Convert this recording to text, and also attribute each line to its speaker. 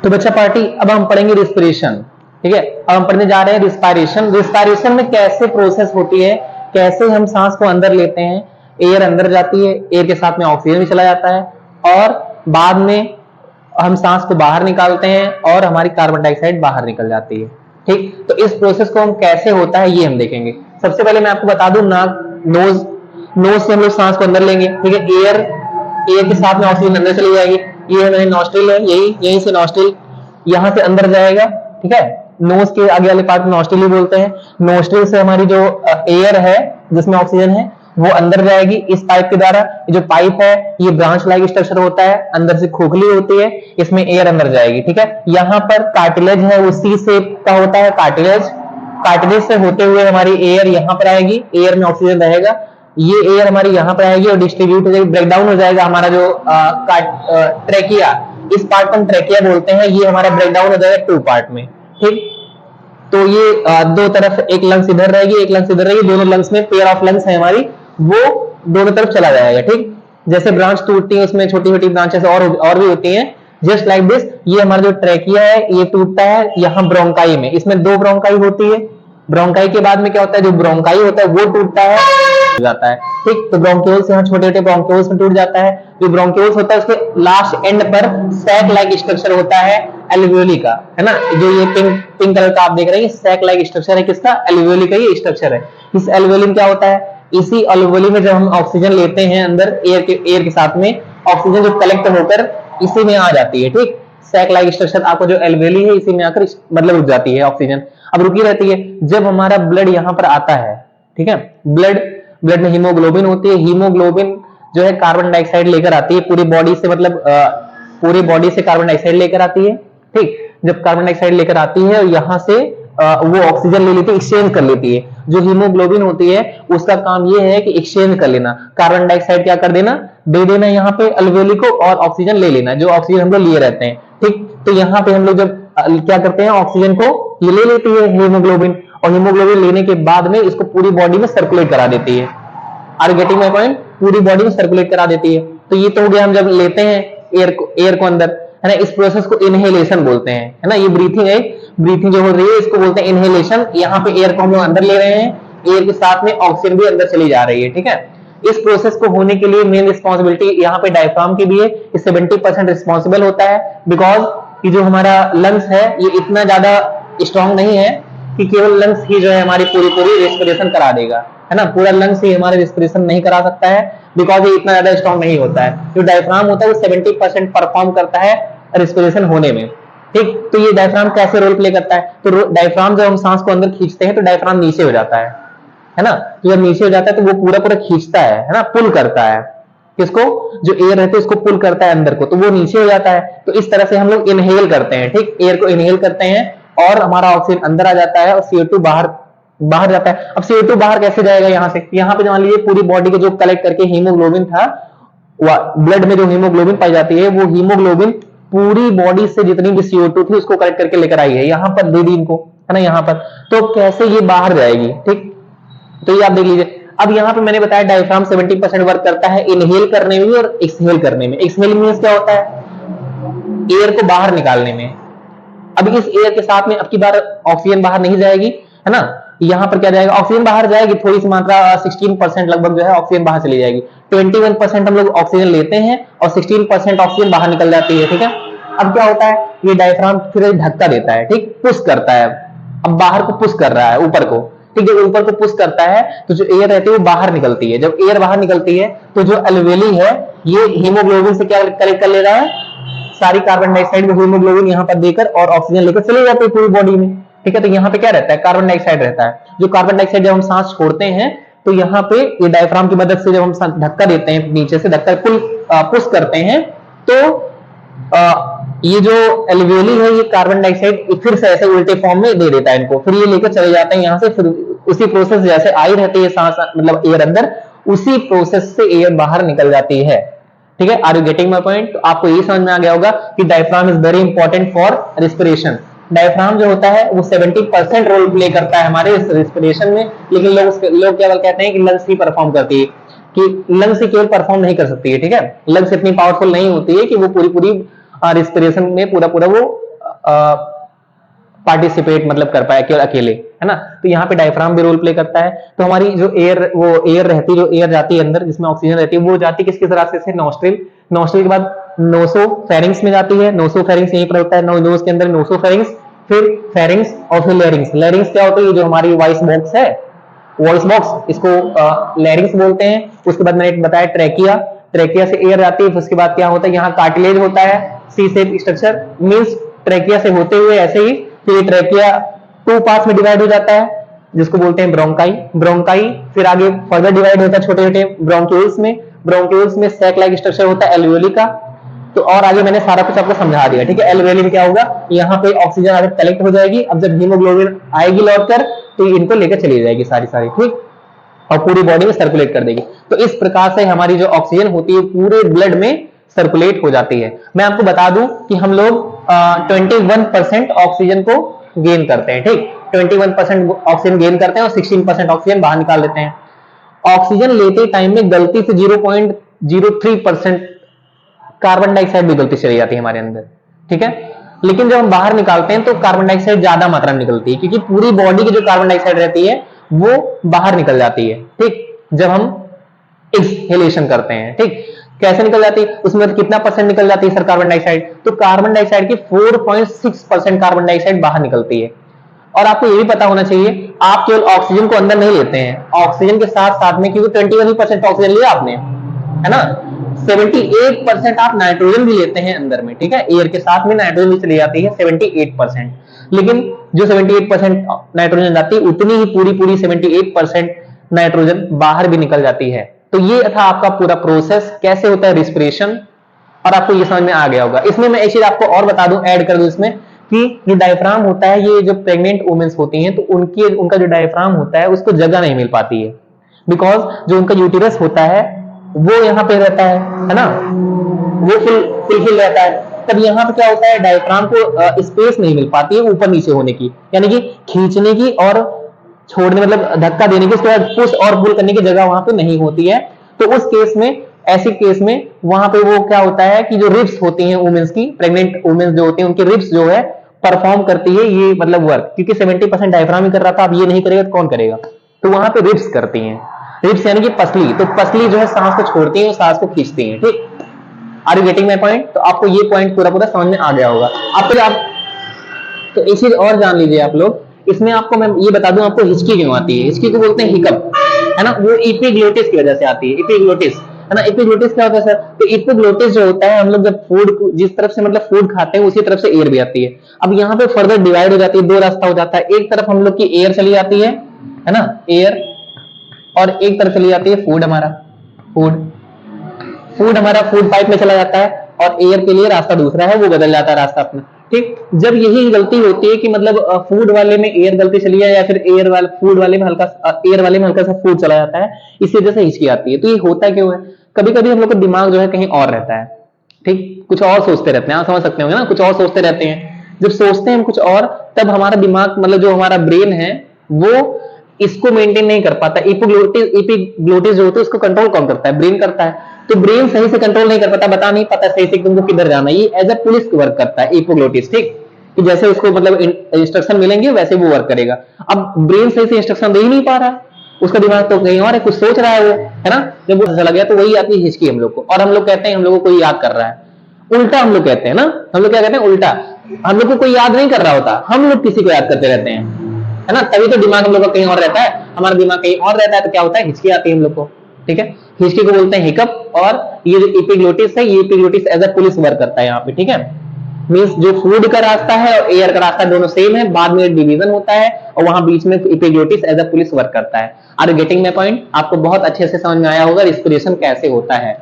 Speaker 1: तो बच्चा पार्टी अब हम पढ़ेंगे रिस्पिरेशन। ठीक है, अब हम पढ़ने जा रहे हैं रिस्पायरेशन। रिस्पायरेशन में कैसे प्रोसेस होती है, कैसे हम सांस को अंदर लेते हैं, एयर अंदर जाती है, एयर के साथ में ऑक्सीजन भी चला जाता है, और बाद में हम सांस को बाहर निकालते हैं और हमारी कार्बन डाइऑक्साइड बाहर निकल जाती है। ठीक, तो इस प्रोसेस को हम कैसे होता है ये हम देखेंगे। सबसे पहले मैं आपको बता दूं, नाक, नोज से हम लोग सांस को अंदर लेंगे। ठीक है, एयर के साथ में ऑक्सीजन अंदर चली जाएगी। ये मेरे नॉस्ट्रिल है, यहीं से नॉस्ट्रिल यहां से अंदर जाएगा। ठीक है, नोज के आगे वाले पार्ट में नॉस्ट्रिल ही बोलते हैं। नोस्ट्रिल से हमारी जो एयर है जिसमें ऑक्सीजन है वो अंदर जाएगी इस पाइप के द्वारा। जो पाइप है ये ब्रांच लाइक स्ट्रक्चर होता है, अंदर से खोखली होती है, इसमें एयर अंदर जाएगी। ठीक है, यहाँ पर कार्टिलेज है, वो सी शेप का होता है कार्टिलेज। कार्टिलेज से होते हुए हमारी एयर यहाँ पर आएगी, एयर में ऑक्सीजन रहेगा, ये एयर हमारी यहाँ पर आएगी और डिस्ट्रीब्यूट हो जाएगी, ब्रेकडाउन हो जाएगा हमारा जो ट्रेकिया, इस पार्ट को हम ट्रेकिया बोलते हैं, ये हमारा ब्रेकडाउन हो जाएगा 2 पार्ट में। ठीक, तो ये दो तरफ, एक लंग्स इधर रहेगी, एक लंग्स इधर रहेगी, दोनों लंग्स में पेयर ऑफ लंग्स है हमारी, वो दोनों तरफ चला जाएगा। ठीक, जैसे ब्रांच टूटती है उसमें छोटी छोटी ब्रांचेस और भी होती हैं, जस्ट लाइक दिस। ये हमारा जो ट्रेकिया है ये टूटता है यहाँ ब्रोंकाई में, इसमें 2 ब्रोंकाई होती है। ब्रोंकाई के बाद में क्या होता है, जो ब्रोंकाई होता है वो टूटता है, जाता है। ठीक, तो ब्रोंक्यूल्स यहाँ छोटे छोटे ब्रोंक्यूल्स में टूट जाता है। जो ब्रोंक्यूल्स होता है उसके लास्ट एंड पर सैक लाइक स्ट्रक्चर होता है एल्वियोली का, है ना। जो ये पिंक कलर का आप देख रहे हैं सैक लाइक स्ट्रक्चर है, किसका, एल्वियोली का ये स्ट्रक्चर है। इस एल्वियोली में क्या होता है, इसी एल्वियोली में जब हम ऑक्सीजन लेते हैं अंदर एयर के साथ में, ऑक्सीजन जो कलेक्ट होकर इसी में आ जाती है। ठीक, सैक लाइक स्ट्रक्चर आपको जो एल्वियोली है इसी में आकर मतलब रुक जाती है ऑक्सीजन, अब रुकी रहती है। जब हमारा ब्लड यहाँ पर आता है, ठीक है, ब्लड में हीमोग्लोबिन होती है, हीमोग्लोबिन जो है कार्बन डाइऑक्साइड लेकर आती है पूरी बॉडी से, मतलब पूरी बॉडी से कार्बन डाइऑक्साइड लेकर आती है। ठीक, जब कार्बन डाइऑक्साइड लेकर आती है और यहाँ से वो ऑक्सीजन ले लेती है, एक्सचेंज कर लेती है। जो हीमोग्लोबिन होती है उसका काम ये है कि एक्सचेंज कर लेना, कार्बन डाइऑक्साइड क्या कर देना, दे देना यहाँ पे अल्वेओली को, और ऑक्सीजन ले लेना, जो ऑक्सीजन हम लोग लिए रहते हैं। ठीक, तो यहाँ पे हम लोग जब क्या करते हैं, ऑक्सीजन को ये ले लेती है हीमोग्लोबिन, और हीमोग्लोबिन लेने के बाद में इसको पूरी बॉडी में सर्कुलेट करा देती है। Are you getting my point, पूरी बॉडी में सर्कुलेट करा देती है। तो ये तो हो गया हम जब लेते हैं एयर को अंदर, है ना, इस प्रोसेस को इनहेलेशन बोलते हैं, है ना। ये ब्रीथिंग है, ब्रीथिंग जो हो रही है इसको बोलते हैं इनहेलेशन। यहाँ पे एयर को हम लोग अंदर ले रहे हैं, एयर के साथ में ऑक्सीजन भी अंदर चली जा रही है। ठीक है, इस प्रोसेस को होने के लिए मेन रिस्पॉन्सिबिलिटी यहाँ पे डायफ्राम की भी है, ये 70% रिस्पॉन्सिबल होता है, बिकॉज ये जो हमारा लंग्स है ये इतना ज्यादा स्ट्रॉन्ग नहीं है कि केवल लंग्स ही जो है हमारी पूरी रेस्पिरेशन करा देगा, है ना। पूरा लंग्स ही हमारे रेस्पिरेशन नहीं करा सकता है, बिकॉज ये इतना ज्यादा स्ट्रॉन्ग नहीं होता है। जो डायफ्राम होता है वो 70% परफॉर्म करता है रेस्पिरेशन होने में। ठीक, तो ये डायफ्राम कैसे रोल प्ले करता है, तो डायफ्राम जब हम सांस को अंदर खींचते हैं तो डायफ्राम नीचे हो जाता है ना। तो जब नीचे हो जाता है तो वो पूरा खींचता है ना, पुल करता है, किसको, जो एयर रहती है उसको पुल करता है अंदर को, तो वो नीचे हो जाता है। तो इस तरह से हम लोग इनहेल करते हैं। ठीक, एयर को इनहेल करते हैं और हमारा ऑक्सीजन अंदर आ जाता है और CO2 बाहर जाता है। अब CO2 बाहर कैसे जाएगा, यहाँ से, यहाँ पे मान लीजिए पूरी बॉडी के जो कलेक्ट करके हीमोग्लोबिन था, ब्लड में जो हीमोग्लोबिन पाई जाती है, वो हीमोग्लोबिन पूरी बॉडी से जितनी भी CO2 थी उसको कलेक्ट करके लेकर आई है, यहाँ पर दे दी इनको, है ना, यहाँ पर। तो कैसे ये बाहर जाएगी, ठीक, तो ये आप देख लीजिए। अब यहाँ पे मैंने बताया डायफ्राम 70% वर्क करता है इनहेल करने में और एक्सहेल करने में। एक्सहेल मींस क्या होता है, एयर को बाहर निकालने में। अब इस एयर के साथ में अब की बार ऑक्सीजन बाहर नहीं जाएगी, है ना। यहाँ पर क्या जाएगा, ऑक्सीजन बाहर जाएगी, थोड़ी सी मात्रा 16% लगभग जो है ऑक्सीजन बाहर चली जाएगी। 21% हम लोग ऑक्सीजन लेते हैं और 16% ऑक्सीजन बाहर निकल जाती है। ठीक है, अब क्या होता है, ये डायफ्राम फिर धक्का देता है, ठीक, पुश करता है, अब बाहर को पुश कर रहा है ऊपर को। ठीक है, ऊपर को पुश करता है तो जो एयर रहती है वो बाहर निकलती है। जब एयर बाहर निकलती है तो जो एल्वेली है ये हीमोग्लोबिन से क्या कलेक्ट कर ले रहा है, सारी कार्बन डाइऑक्साइड में हीमोग्लोबिन यहाँ पर देकर और ऑक्सीजन लेकर चले जाते हैं पूरी बॉडी में। ठीक है, तो यहाँ पे क्या रहता है, कार्बन डाइऑक्साइड रहता है। जो कार्बन डाइऑक्साइड जब हम सांस छोड़ते हैं तो यहाँ पे ये डायफ्राम की मदद से जब हम धक्का देते हैं, नीचे से धक्का पुश करते हैं, तो ये जो एल्वियोली है ये कार्बन डाइऑक्साइड फिर से ऐसे उल्टे फॉर्म में दे देता है इनको, फिर ये लेकर चले जाते हैं यहाँ से। फिर उसी प्रोसेस जैसे आई रहती है सांस, मतलब एयर अंदर, उसी प्रोसेस से एयर बाहर निकल जाती है। ठीक है, are you getting my point. तो आपको ये समझ में आ गया होगा कि diaphragm is very important for respiration. Diaphragm जो होता है वो 70% रोल प्ले करता है हमारे रेस्पिरेशन में, लेकिन लोग केवल कहते हैं कि लंग्स ही परफॉर्म करती है, कि लंग्स ही केवल परफॉर्म नहीं कर सकती है। ठीक है, लंग्स इतनी पावरफुल नहीं होती है कि वो पूरी रेस्पिरेशन में पूरा वो पार्टिसिपेट मतलब कर पाए केवल अकेले, है ना। तो यहाँ पे डायफ्राम भी रोल प्ले करता है। तो हमारी जो एयर, वो एयर रहती है, जो एयर जाती है अंदर जिसमें ऑक्सीजन रहती है, वो जाती है किसके रास्ते से, नोस्ट्रिल। नोस्ट्रिल के बाद नोसोफेरिंक्स में जाती है, नोसोफेरिंक्स यहीं पर होता है, नोज के अंदर नोसोफेरिंक्स, फिर फेरिंक्स और फिर लेरिंग्स। लेरिंग्स क्या होता है, ये जो हमारी वॉइस बॉक्स है, वॉइस बॉक्स, इसको लेरिंग्स बोलते हैं। उसके बाद मैंने बताया ट्रैकिया, ट्रैकिया से एयर आती है। उसके बाद क्या होता है, यहाँ कार्टिलेज होता है, सी शेप स्ट्रक्चर, मींस ट्रैकिया से होते हुए ऐसे ही फिर ट्रैकिया 2 पार्ट्स में डिवाइड हो जाता है, जिसको बोलते हैं ब्रोंकाई। ब्रोंकाई फिर आगे फर्दर डिवाइड होता है छोटे छोटे ब्रोंक्यूल्स में। ब्रोंक्यूल्स में सैक लाइक स्ट्रक्चर होता है एल्वियोली का। तो और आगे मैंने सारा कुछ आपको समझा दिया, ठीक है। एल्वियोली में क्या होगा, यहाँ पे ऑक्सीजन आगे कलेक्ट हो जाएगी। अब जब हीमोग्लोबिन आएगी लौटकर तो इनको लेकर चली जाएगी सारी सारी, ठीक, और पूरी बॉडी में सर्कुलेट कर देगी। तो इस प्रकार से हमारी जो ऑक्सीजन होती है पूरे ब्लड में सर्कुलेट हो जाती है। मैं आपको बता दूं कि हम लोग 21% ऑक्सीजन को गेन करते हैं, ठीक, 21% ऑक्सीजन गेन करते हैं और 16% ऑक्सीजन बाहर निकाल देते हैं। ऑक्सीजन लेते टाइम में गलती से 0.03% कार्बन डाइऑक्साइड भी गलती चली जाती है हमारे अंदर, ठीक है। लेकिन जब हम बाहर निकालते हैं तो कार्बन डाइऑक्साइड ज्यादा मात्रा में निकलती है, क्योंकि पूरी बॉडी की जो कार्बन डाइऑक्साइड रहती है वो बाहर निकल जाती है, ठीक, जब हम एक्सहेलेशन करते हैं, ठीक। कैसे निकल जाती है, उसमें कितना परसेंट निकल जाती है सर कार्बन डाइऑक्साइड, तो कार्बन डाइऑक्साइड की 4.6% कार्बन डाइऑक्साइड बाहर निकलती है। और आपको ये भी पता होना चाहिए, आप केवल ऑक्सीजन को अंदर नहीं लेते हैं, ऑक्सीजन के साथ साथ में, क्योंकि 21% ऑक्सीजन लिया आपने, है ना, 78% आप नाइट्रोजन भी लेते हैं अंदर में, ठीक है। एयर के साथ में नाइट्रोजन भी चली जाती है 78%। लेकिन जो 78% नाइट्रोजन जाती है उतनी ही पूरी पूरी 78% नाइट्रोजन बाहर भी निकल जाती है। तो ये था आपका पूरा प्रोसेस कैसे होता है रिस्पिरेशन, और आपको ये समझ में आ गया होगा। इसमें मैं एक चीज आपको और बता दूं, ऐड कर दूं इसमें, कि जो डायफ्राम होता है, ये जो प्रेग्नेंट वुमेन्स होती हैं तो उनका जो डायफ्राम होता है उसको जगह नहीं मिल पाती है, बिकॉज जो उनका यूटेरस होता है वो यहाँ पे रहता है ना, वो फुलफिल रहता है। तब यहाँ पे क्या होता है, डायफ्राम को स्पेस नहीं मिल पाती है ऊपर नीचे होने की, यानी कि खींचने की और छोड़ने, मतलब धक्का देने की, उसके बाद पुश और पुल करने की जगह वहां पे नहीं होती है। तो उस केस में, ऐसे केस में वहां पे वो क्या होता है कि जो रिब्स होती हैं वुमेन्स की, प्रेग्नेंट वुमेन्स जो होती हैं, उनकी रिब्स जो है परफॉर्म करती है ये मतलब वर्क, क्योंकि 70% डायफ्राम ही कर रहा था, अब ये नहीं करेगा तो कौन करेगा, तो वहां पे रिब्स करती हैं। रिब्स यानी कि पसली, तो पसली जो है सांस को छोड़ती है, सांस को खींचती है, ठीक। Are you getting my point? तो आपको ये पॉइंट पूरा पूरा समझ में आ गया होगा। आप तो एक चीज और जान लीजिए आप लोग, इसमें आपको मैं ये बता दूं, आपको हिचकी क्यों आती है। हिचकी को बोलते हैं हिकअप, है ना, वो एपिग्लोटिस की वजह से आती है। एपिग्लोटिस, है ना। एपिग्लोटिस क्या होता है सर, तो एपिग्लोटिस जो होता है, हम लोग जब फूड, जिस तरफ से मतलब फूड खाते हैं उसी तरफ से एयर भी आती है। अब यहाँ पे फर्दर डिवाइड हो जाती है, 2 रास्ता हो जाता है। एक तरफ हम लोग की एयर चली जाती है ना, एयर, और एक तरफ चली जाती है फूड, हमारा फूड हमारा फूड पाइप में चला जाता है, और एयर के लिए रास्ता दूसरा है, वो बदल जाता है रास्ता अपना, ठीक। जब यही गलती होती है कि मतलब फूड वाले में एयर गलती चली जाए, या फिर एयर वाले फूड वाले में हल्का एयर वाले में हल्का सा फूड चला जाता है, इसी वजह से हिचकी आती है। तो ये होता क्यों है, कभी कभी हम लोग का दिमाग जो है कहीं और रहता है, ठीक, कुछ और सोचते रहते हैं, आप समझ सकते होंगे ना, कुछ और सोचते रहते हैं। जब सोचते हैं हम कुछ और, तब हमारा दिमाग मतलब जो हमारा ब्रेन है वो इसको मेंटेन नहीं कर पाता। एपिग्लोटिस जो होती है उसको कंट्रोल कौन करता है, ब्रेन करता है। तो ब्रेन सही से कंट्रोल नहीं कर पाता, बता नहीं पाता सही से तुमको किधर जाना है। ये एज ए पुलिस वर्क करता है एपिग्लोटिस, ठीक, कि जैसे उसको मतलब इंस्ट्रक्शन मिलेंगे वैसे वो वर्क करेगा। अब ब्रेन सही से इंस्ट्रक्शन दे ही नहीं पा रहा है, उसका दिमाग तो कहीं और है, कुछ सोच रहा है वो, है ना। जब वो चला गया तो वही आती है हिचकी हम लोग को, और हम लोग कहते हैं हम लोग को कोई याद कर रहा है। उल्टा हम लोग कहते हैं ना, हम लोग क्या कहते हैं, उल्टा, हम लोग को कोई याद नहीं कर रहा होता, हम लोग किसी को याद करते रहते हैं, है ना। तभी तो दिमाग हम लोग का कहीं और रहता है, हमारा दिमाग कहीं और रहता है, तो क्या होता है, हिचकी आती है हम लोग को, ठीक है। हिचकी को बोलते हैं हिकअप, और ये जो एपिग्लोटिस है, ये epiglottis as a police work करता है यहाँ पे, ठीक है। मींस जो फूड का रास्ता है और एयर का रास्ता दोनों सेम है, बाद में डिवीजन होता है, और वहां बीच में epiglottis as a police work करता है। Are you getting my point? आपको बहुत अच्छे से समझ में आया होगा रिस्पिरेशन कैसे होता है।